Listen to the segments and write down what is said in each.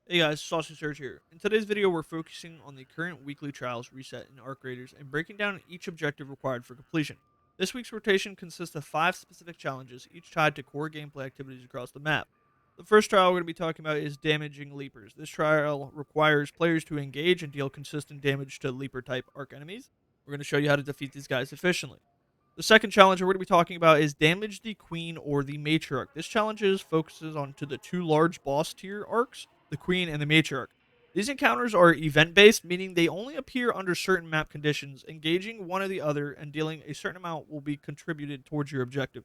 Hey guys, SaucySurg here. In today's video, we're focusing on the current weekly trials reset in Arc Raiders and breaking down each objective required for completion. This week's rotation consists of 5 specific challenges, each tied to core gameplay activities across the map. The first trial we're going to be talking about is Damaging Leapers. This trial requires players to engage and deal consistent damage to Leaper-type Arc enemies. We're going to show you how to defeat these guys efficiently. The second challenge we're going to be talking about is Damage the Queen or the Matriarch. This challenge focuses on to the two large boss tier arcs, the Queen and the Matriarch. These encounters are event based, meaning they only appear under certain map conditions. Engaging one or the other and dealing a certain amount will be contributed towards your objective.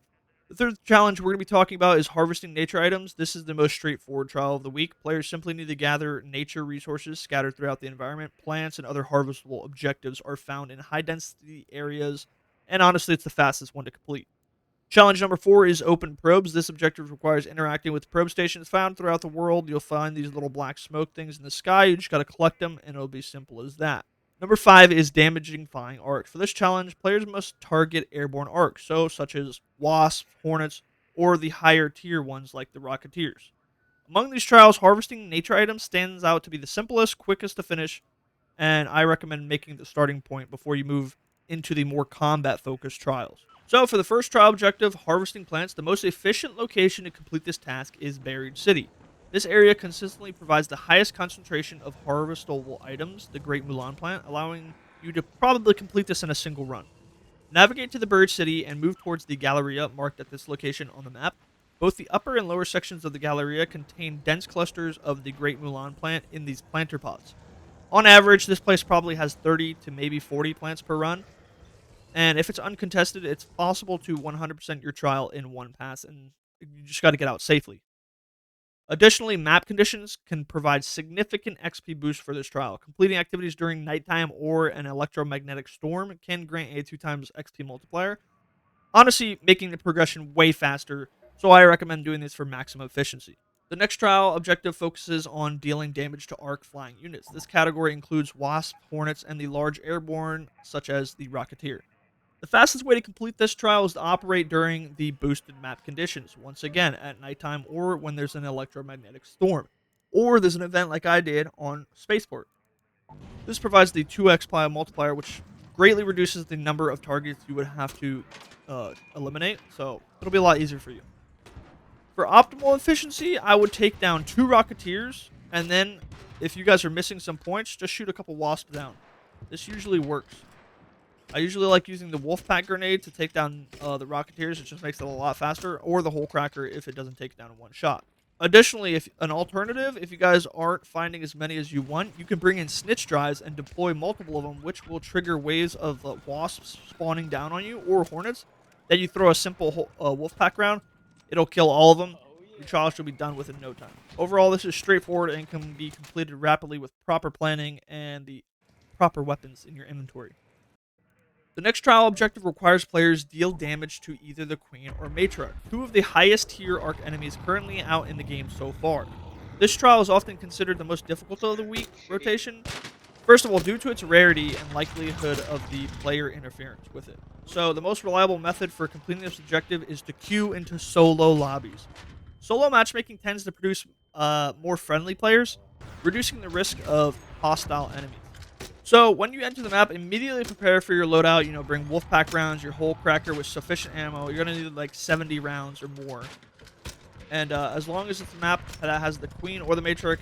The third challenge we're going to be talking about is Harvesting Nature Items. This is the most straightforward trial of the week. Players simply need to gather nature resources scattered throughout the environment. Plants and other harvestable objectives are found in high density areas, and honestly, it's the fastest one to complete. Challenge number 4 is Open Probes. This objective requires interacting with probe stations found throughout the world. You'll find these little black smoke things in the sky. You just got to collect them, and it'll be simple as that. Number 5 is Damaging Flying Arcs. For this challenge, players must target airborne arcs, such as wasps, hornets, or the higher tier ones like the Rocketeers. Among these trials, harvesting nature items stands out to be the simplest, quickest to finish, and I recommend making the starting point before you move into the more combat-focused trials. So, for the first trial objective, harvesting plants, the most efficient location to complete this task is Buried City. This area consistently provides the highest concentration of harvestable items, the Great Mulan plant, allowing you to probably complete this in a single run. Navigate to the Buried City and move towards the Galleria marked at this location on the map. Both the upper and lower sections of the Galleria contain dense clusters of the Great Mulan plant in these planter pods. On average, this place probably has 30 to maybe 40 plants per run. And if it's uncontested, it's possible to 100% your trial in one pass, and you just got to get out safely. Additionally, map conditions can provide significant XP boost for this trial. Completing activities during nighttime or an electromagnetic storm can grant a 2 times XP multiplier, honestly making the progression way faster, so I recommend doing this for maximum efficiency. The next trial objective focuses on dealing damage to arc flying units. This category includes wasps, hornets, and the large airborne, such as the Rocketeer. The fastest way to complete this trial is to operate during the boosted map conditions, once again at nighttime or when there's an electromagnetic storm, or there's an event like I did on Spaceport. This provides the 2x multiplier, which greatly reduces the number of targets you would have to eliminate, so it'll be a lot easier for you. For optimal efficiency, I would take down 2 Rocketeers, and then if you guys are missing some points, just shoot a couple Wasps down. This usually works. I usually like using the Wolfpack grenade to take down the Rocketeers. It just makes it a lot faster, or the Hole Cracker if it doesn't take it down in one shot. Additionally, if an alternative, if you guys aren't finding as many as you want, you can bring in snitch drives and deploy multiple of them, which will trigger waves of wasps spawning down on you, or hornets. Then you throw a simple Wolfpack round. It'll kill all of them. Your trial should be done within no time. Overall, this is straightforward and can be completed rapidly with proper planning and the proper weapons in your inventory. The next trial objective requires players deal damage to either the Queen or Matriarch, 2 of the highest tier arc enemies currently out in the game so far. This trial is often considered the most difficult of the week rotation, first of all due to its rarity and likelihood of the player interference with it. So the most reliable method for completing this objective is to queue into solo lobbies. Solo matchmaking tends to produce more friendly players, reducing the risk of hostile enemies. So, when you enter the map, immediately prepare for your loadout. Bring Wolfpack rounds, your Hole Cracker with sufficient ammo. You're going to need like 70 rounds or more. And as long as it's a map that has the Queen or the Matriarch,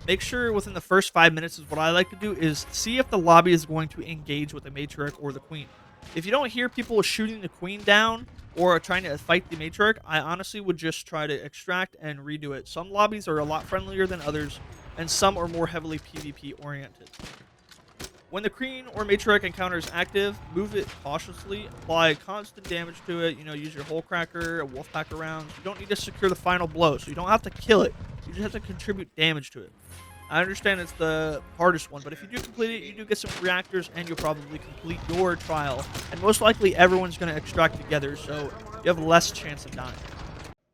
make sure within the first 5 minutes is what I like to do is see if the lobby is going to engage with the Matriarch or the Queen. If you don't hear people shooting the Queen down or trying to fight the Matriarch, I honestly would just try to extract and redo it. Some lobbies are a lot friendlier than others, and some are more heavily PvP oriented. When the Queen or Matriarch encounter is active, move it cautiously, apply constant damage to it, use your Hole Cracker, a Wolfpack rounds. You don't need to secure the final blow, so you don't have to kill it. You just have to contribute damage to it. I understand it's the hardest one, but if you do complete it, you do get some reactors, and you'll probably complete your trial. And most likely, everyone's going to extract together, so you have less chance of dying.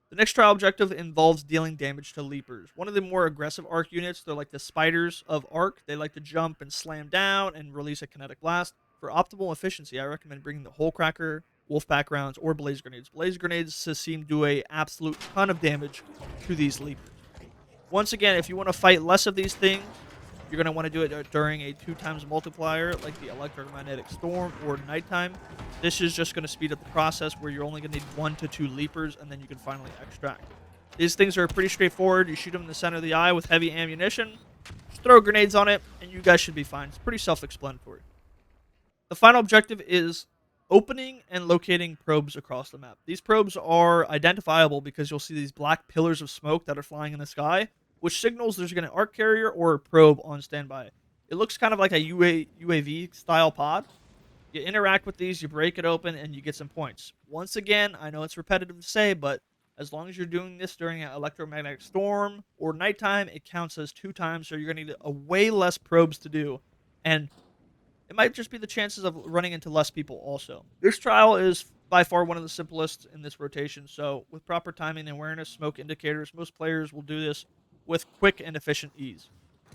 The next trial objective involves dealing damage to Leapers. One of the more aggressive arc units, they're like the spiders of arc. They like to jump and slam down and release a kinetic blast. For optimal efficiency, I recommend bringing the Hole Cracker, Wolfpack rounds, or Blaze Grenades. Blaze Grenades seem to do a absolute ton of damage to these Leapers. Once again, if you want to fight less of these things, you're going to want to do it during a 2 times multiplier like the electromagnetic storm or nighttime. This is just going to speed up the process where you're only going to need 1 to 2 leapers, and then you can finally extract. These things are pretty straightforward. You shoot them in the center of the eye with heavy ammunition, just throw grenades on it, and you guys should be fine. It's pretty self-explanatory. The final objective is opening and locating probes across the map. These probes are identifiable because you'll see these black pillars of smoke that are flying in the sky, which signals there's going to be an arc carrier or a probe on standby. It looks kind of like a UAV style pod. You interact with these, you break it open, and you get some points. Once again, I know it's repetitive to say, but as long as you're doing this during an electromagnetic storm or nighttime, it counts as 2 times, so you're going to need a way less probes to do. And it might just be the chances of running into less people also. This trial is by far one of the simplest in this rotation, so with proper timing and awareness, smoke indicators, most players will do this with quick and efficient ease.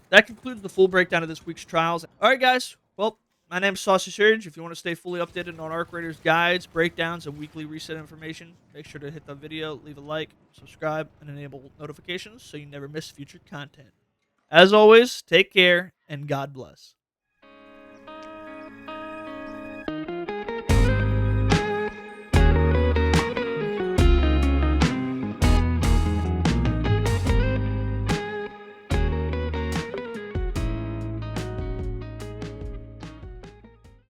That concludes the full breakdown of this week's trials. Alright guys, well, my name is SaucySurg. If you want to stay fully updated on Arc Raiders guides, breakdowns, and weekly reset information, make sure to hit the video, leave a like, subscribe, and enable notifications so you never miss future content. As always, take care, and God bless.